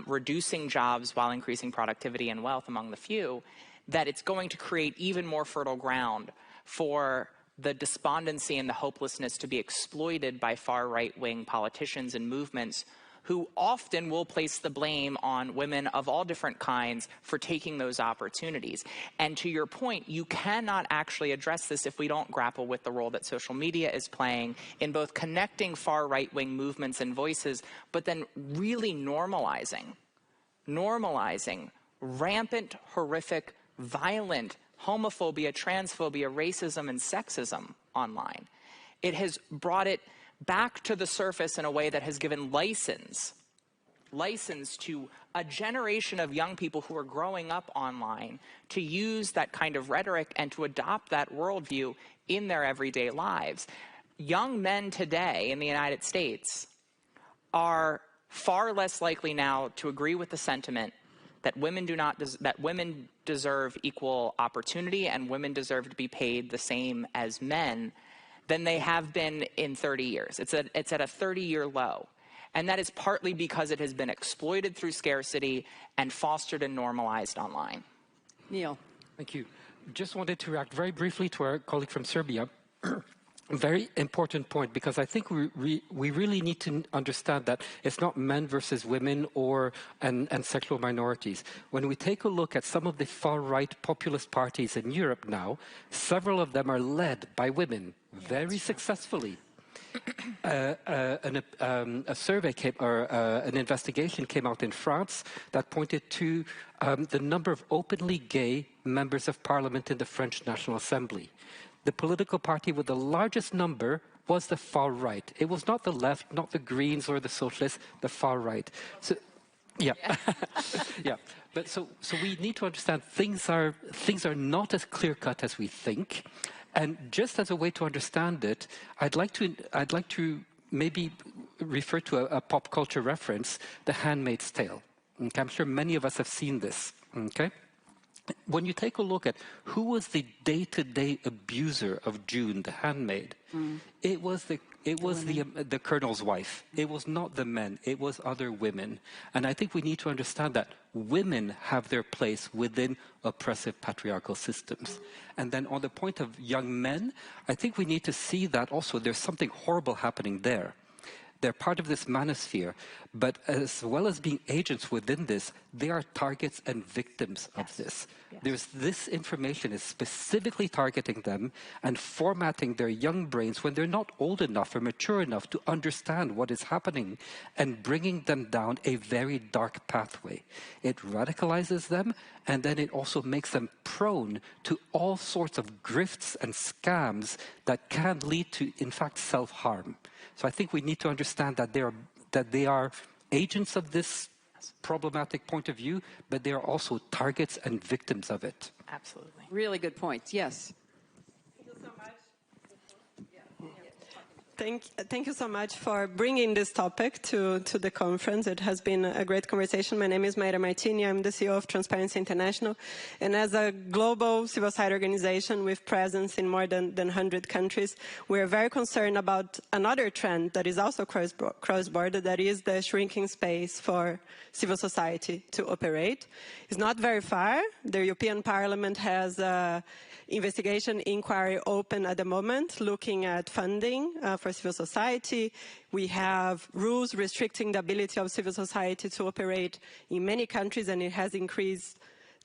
S3: Reducing jobs while increasing productivity and wealth among the few, that it's going to create even more fertile ground for the despondency and the hopelessness to be exploited by far right-wing politicians and movements who often will place the blame on women of all different kinds for taking those opportunities. And to your point, you cannot actually address this if we don't grapple with the role that social media is playing in both connecting far right-wing movements and voices, but then really normalizing rampant, horrific, violent homophobia, transphobia, racism, and sexism online. It has brought it back to the surface in a way that has given license to a generation of young people who are growing up online to use that kind of rhetoric and to adopt that worldview in their everyday lives. Young men today in the United States are far less likely now to agree with the sentiment that women deserve equal opportunity and women deserve to be paid the same as men than they have been in 30 years. It's at a 30-year low. And that is partly because it has been exploited through scarcity and fostered and normalized online.
S1: Neil.
S2: Thank you. Just wanted to react very briefly to our colleague from Serbia. Very important point, because I think we really need to understand that it's not men versus women and sexual minorities. When we take a look at some of the far-right populist parties in Europe now, several of them are led by women very successfully. A survey an investigation came out in France that pointed to the number of openly gay members of parliament in the French National Assembly. The political party with the largest number was the far right. It was not the left, not the Greens or the Socialists, the far right. So, yeah. But so we need to understand things are not as clear-cut as we think. And just as a way to understand it, I'd like to maybe refer to a pop culture reference, The Handmaid's Tale. Okay, I'm sure many of us have seen this. Okay. When you take a look at who was the day-to-day abuser of June, the handmaid, it was the colonel's wife. It was not the men. It was other women. And I think we need to understand that women have their place within oppressive patriarchal systems. And then on the point of young men, I think we need to see that also there's something horrible happening there. they're part of this manosphere, but as well as being agents within this, they are targets and victims of this. Yes. This information is specifically targeting them and formatting their young brains when they're not old enough or mature enough to understand what is happening and bringing them down a very dark pathway. It radicalizes them, and then it also makes them prone to all sorts of grifts and scams that can lead to, in fact, self-harm. So I think we need to understand that they are agents of this problematic point of view, but they are also targets and victims of it.
S3: Absolutely.
S1: Really good points. Yes.
S9: Thank you so much for bringing this topic to the conference. It has been a great conversation. My name is Mayra Martini. I'm the CEO of Transparency International. And as a global civil society organization with presence in more than 100 countries, we're very concerned about another trend that is also cross-border, that is the shrinking space for civil society to operate. It's not very far. The European Parliament has investigation inquiry open at the moment, looking at funding for civil society. We have rules restricting the ability of civil society to operate in many countries, and it has increased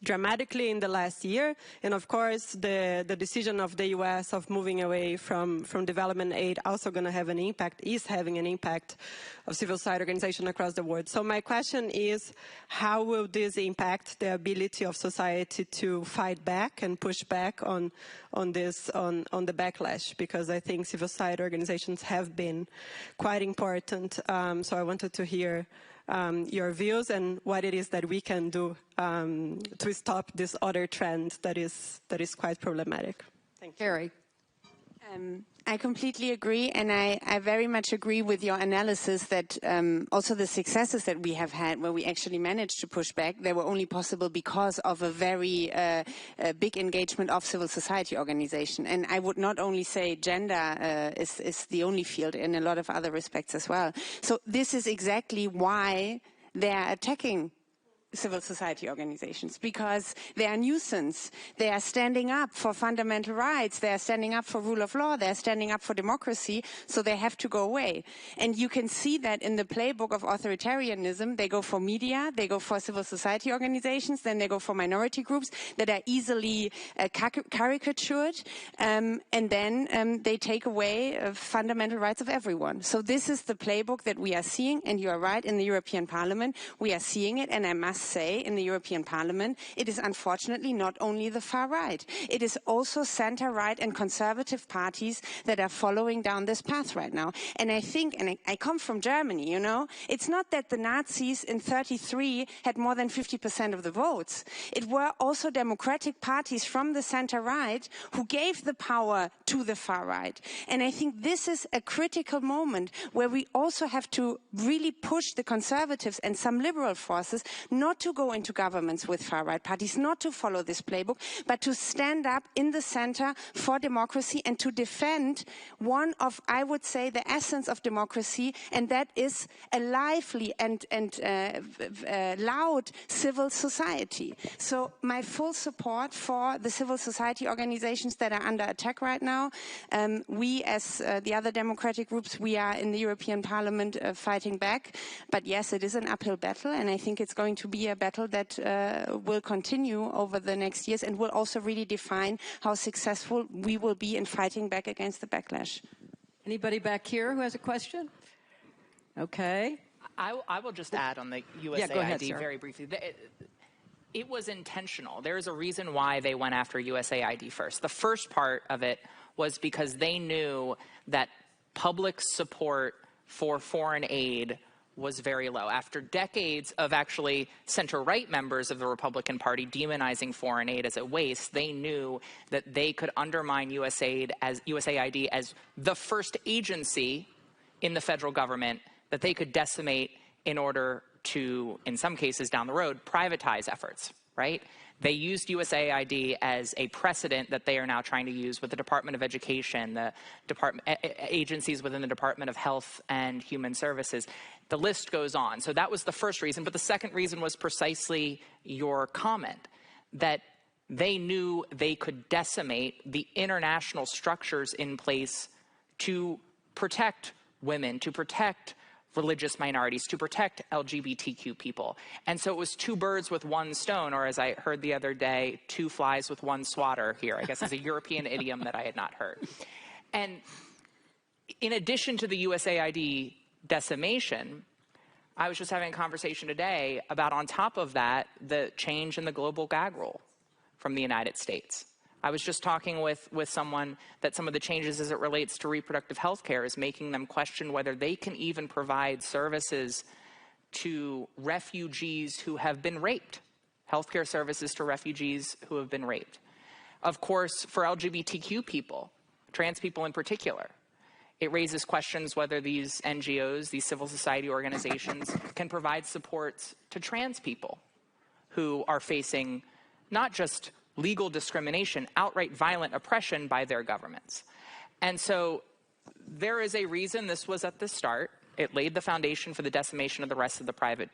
S9: dramatically in the last year. And of course, the decision of the US of moving away from development aid also going to have an impact, is having an impact of civil society organization across the world. So my question is, how will this impact the ability of society to fight back and push back on the backlash? Because I think civil society organizations have been quite important. So I wanted to hear your views and what it is that we can do to stop this other trend that is quite problematic. Thank you.
S1: Carrie.
S6: I completely agree, and I very much agree with your analysis that also the successes that we have had where we actually managed to push back, they were only possible because of a very big engagement of civil society organization. And I would not only say gender is the only field, in a lot of other respects as well. So this is exactly why they are attacking civil society organizations, because they are a nuisance. They are standing up for fundamental rights. They are standing up for rule of law. They are standing up for democracy. So they have to go away. And you can see that in the playbook of authoritarianism. They go for media. They go for civil society organizations. Then they go for minority groups that are easily caricatured. And then they take away fundamental rights of everyone. So this is the playbook that we are seeing. And you are right, in the European Parliament, we are seeing it. And I must say, in the European Parliament, it is unfortunately not only the far right. It is also center-right and conservative parties that are following down this path right now. And I think, and I come from Germany, you know, it's not that the Nazis in 1933 had more than 50% of the votes. It were also democratic parties from the center-right who gave the power to the far right. And I think this is a critical moment where we also have to really push the conservatives and some liberal forces not to go into governments with far-right parties, not to follow this playbook, but to stand up in the center for democracy and to defend one of, I would say, the essence of democracy, and that is a lively and loud civil society. So my full support for the civil society organizations that are under attack right now. We, as the other democratic groups, we are in the European Parliament fighting back. But yes, it is an uphill battle, and I think it's going to be a battle that will continue over the next years and will also really define how successful we will be in fighting back against the backlash.
S1: Anybody back here who has a question? Okay.
S3: I will just add on the USAID very briefly. It was intentional. There is a reason why they went after USAID first. The first part of it was because they knew that public support for foreign aid was very low. After decades of actually center-right members of the Republican Party demonizing foreign aid as a waste, they knew that they could undermine USAID as the first agency in the federal government that they could decimate in order to, in some cases down the road, privatize efforts, right? They used USAID as a precedent that they are now trying to use with the Department of Education, the agencies within the Department of Health and Human Services. The list goes on. So that was the first reason. But the second reason was precisely your comment, that they knew they could decimate the international structures in place to protect women, to protect religious minorities, to protect LGBTQ people. And so it was two birds with one stone, or as I heard the other day, two flies with one swatter here. I guess it's a European idiom that I had not heard. And in addition to the USAID decimation, I was just having a conversation today about, on top of that, the change in the global gag rule from the United States. I was just talking with someone that some of the changes as it relates to reproductive health care is making them question whether they can even provide services to refugees who have been raped, healthcare services to refugees who have been raped. Of course, for LGBTQ people, trans people in particular, it raises questions whether these NGOs, these civil society organizations, can provide supports to trans people who are facing not just legal discrimination, outright violent oppression by their governments. And so there is a reason this was at the start. It laid the foundation for the decimation of the rest of the private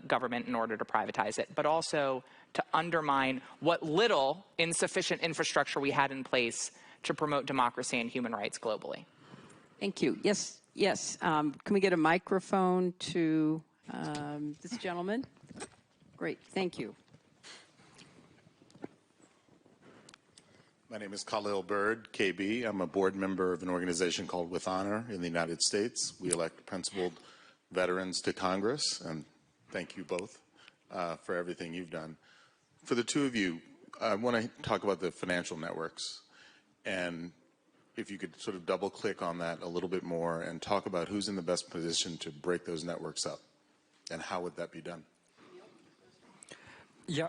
S3: government in order to privatize it, but also to undermine what little insufficient infrastructure we had in place to promote democracy and human rights globally.
S1: Thank you. Yes, yes. Can we get a microphone to this gentleman? Great, thank you.
S10: My name is Khalil Bird, KB. I'm a board member of an organization called With Honor in the United States. We elect principled veterans to Congress, and thank you both for everything you've done. For the two of you, I want to talk about the financial networks, and if you could sort of double click on that a little bit more and talk about who's in the best position to break those networks up, and how would that be done?
S2: Yeah,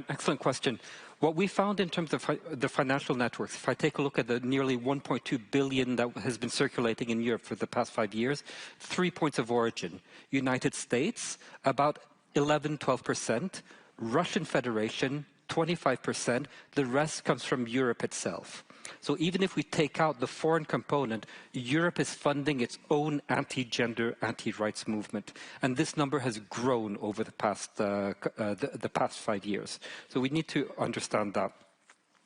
S2: excellent question. What we found in terms of the financial networks, if I take a look at the nearly 1.2 billion that has been circulating in Europe for the past 5 years, 3 points of origin. United States, about 11-12%, Russian Federation, 25%, the rest comes from Europe itself. So even if we take out the foreign component, Europe is funding its own anti-gender, anti-rights movement. And this number has grown over the past 5 years. So we need to understand that.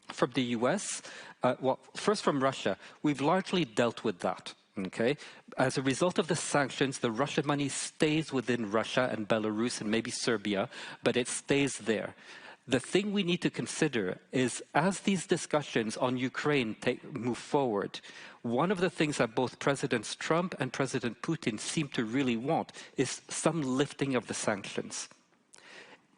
S2: From the US, well, first from Russia, we've largely dealt with that. Okay. As a result of the sanctions, the Russian money stays within Russia and Belarus and maybe Serbia, but it stays there. The thing we need to consider is, as these discussions on Ukraine move forward, one of the things that both President Trump and President Putin seem to really want is some lifting of the sanctions.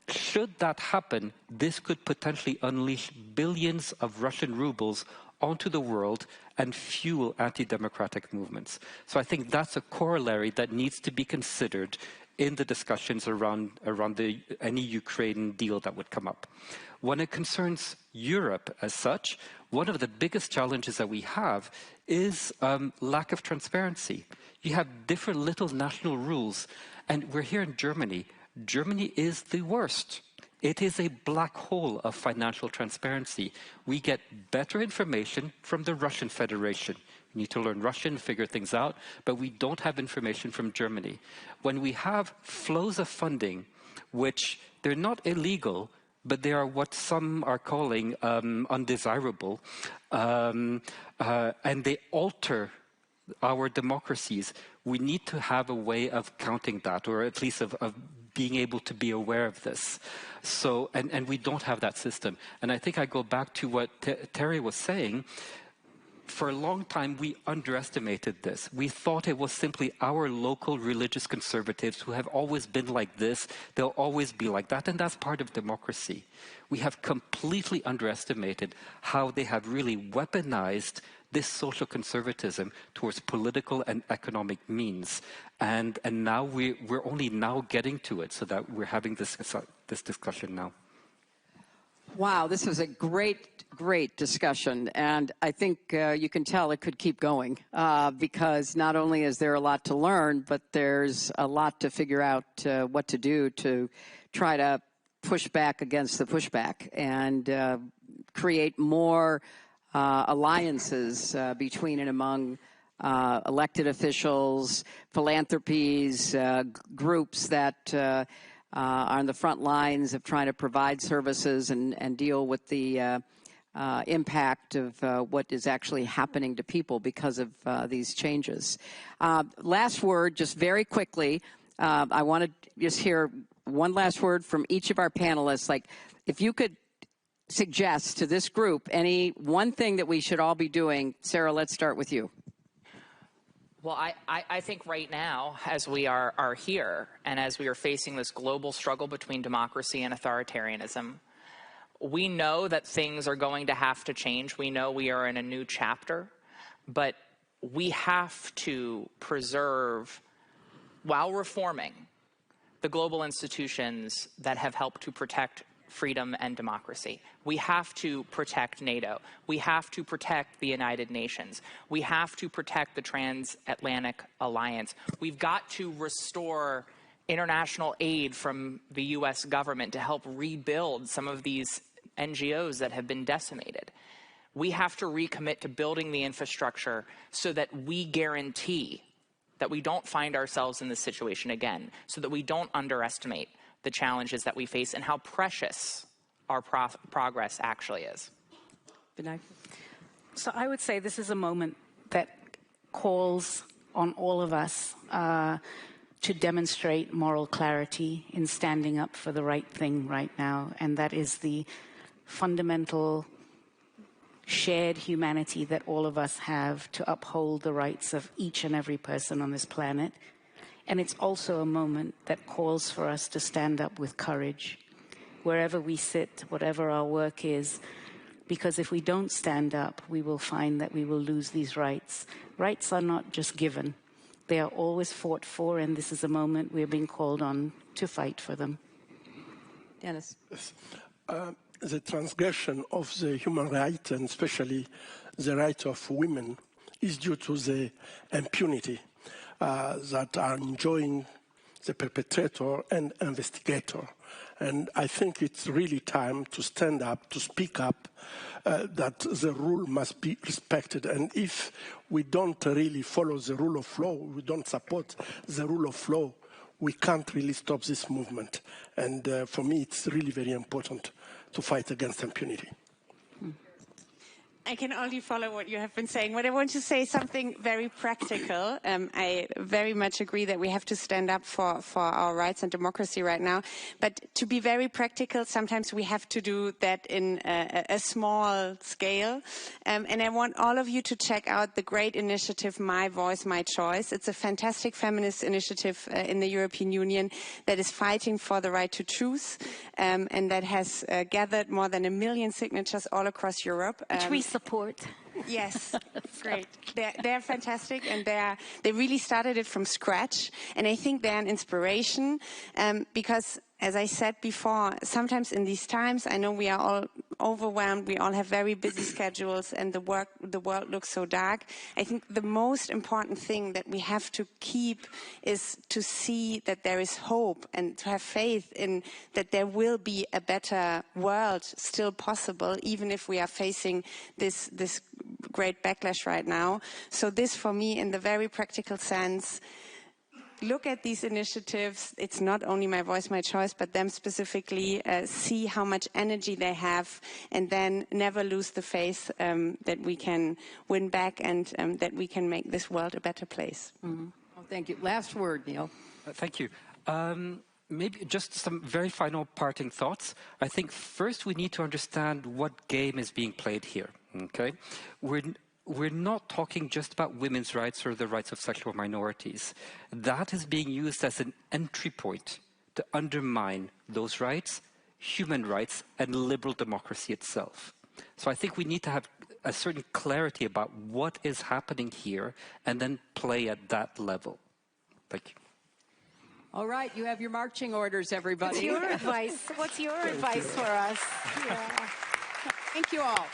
S2: Should that happen, this could potentially unleash billions of Russian rubles onto the world and fuel anti-democratic movements. So I think that's a corollary that needs to be considered in the discussions around any Ukraine deal that would come up. When it concerns Europe as such, one of the biggest challenges that we have is lack of transparency. You have different little national rules, and we're here in Germany. Germany is the worst. It is a black hole of financial transparency. We get better information from the Russian Federation. We need to learn Russian, figure things out, but we don't have information from Germany. When we have flows of funding, which they're not illegal, but they are what some are calling undesirable, and they alter our democracies, we need to have a way of counting that, or at least of being able to be aware of this. So, and we don't have that system. And I think I go back to what Terry was saying. For a long time, we underestimated this. We thought it was simply our local religious conservatives who have always been like this. They'll always be like that, and that's part of democracy. We have completely underestimated how they have really weaponized this social conservatism towards political and economic means. And now we're only now getting to it, so that we're having this discussion now.
S1: Wow, this was a great discussion, and I think you can tell it could keep going because not only is there a lot to learn, but there's a lot to figure out what to do to try to push back against the pushback and create more alliances between and among elected officials, philanthropies, groups that are on the front lines of trying to provide services and deal with the impact of what is actually happening to people because of these changes. Last word, just very quickly, I want to just hear one last word from each of our panelists. Like, if you could suggest to this group any one thing that we should all be doing. Sarah, let's start with you.
S3: Well, I think right now, as we are here, and as we are facing this global struggle between democracy and authoritarianism, we know that things are going to have to change. We know we are in a new chapter, but we have to preserve, while reforming, the global institutions that have helped to protect freedom and democracy. We have to protect NATO. We have to protect the United Nations. We have to protect the Transatlantic Alliance. We've got to restore international aid from the U.S. government to help rebuild some of these NGOs that have been decimated. We have to recommit to building the infrastructure so that we guarantee that we don't find ourselves in this situation again, so that we don't underestimate the challenges that we face and how precious our progress actually is.
S1: Vinay?
S4: So I would say this is a moment that calls on all of us to demonstrate moral clarity in standing up for the right thing right now, and that is the fundamental shared humanity that all of us have to uphold the rights of each and every person on this planet. And it's also a moment that calls for us to stand up with courage, wherever we sit, whatever our work is, because if we don't stand up, we will find that we will lose these rights. Rights are not just given. They are always fought for, and this is a moment we're being called on to fight for them.
S1: Dennis?
S5: The transgression of the human rights, and especially the right of women, is due to the impunity that are enjoying the perpetrator and investigator. And I think it's really time to stand up, to speak up, that the rule must be respected. And if we don't really follow the rule of law, we don't support the rule of law, we can't really stop this movement. And for me, it's really very important to fight against impunity.
S6: I can only follow what you have been saying. But I want to say something very practical. I very much agree that we have to stand up for our rights and democracy right now. But to be very practical, sometimes we have to do that in a small scale. And I want all of you to check out the great initiative, My Voice, My Choice. It's a fantastic feminist initiative in the European Union that is fighting for the right to choose, and that has gathered more than 1 million signatures all across Europe.
S4: Which we support.
S6: Yes, great. They're fantastic, and they really started it from scratch. And I think they're an inspiration because, as I said before, sometimes in these times, I know we are all overwhelmed. We all have very busy schedules, and the world looks so dark. I think the most important thing that we have to keep is to see that there is hope and to have faith in that there will be a better world still possible, even if we are facing this great backlash right now. So this, for me, in the very practical sense, look at these initiatives. It's not only My Voice, My Choice, but them specifically. See how much energy they have, and then never lose the faith that we can win back and that we can make this world a better place.
S1: Mm-hmm. Well, thank you. Last word, Neil.
S2: Thank you. Maybe just some very final parting thoughts. I think first we need to understand what game is being played here. Okay, we're not talking just about women's rights or the rights of sexual minorities. That is being used as an entry point to undermine those rights, human rights, and liberal democracy itself. So I think we need to have a certain clarity about what is happening here and then play at that level. Thank you.
S1: All right, you have your marching orders, everybody.
S4: What's your advice? What's your advice for us?
S1: Yeah. Thank you all.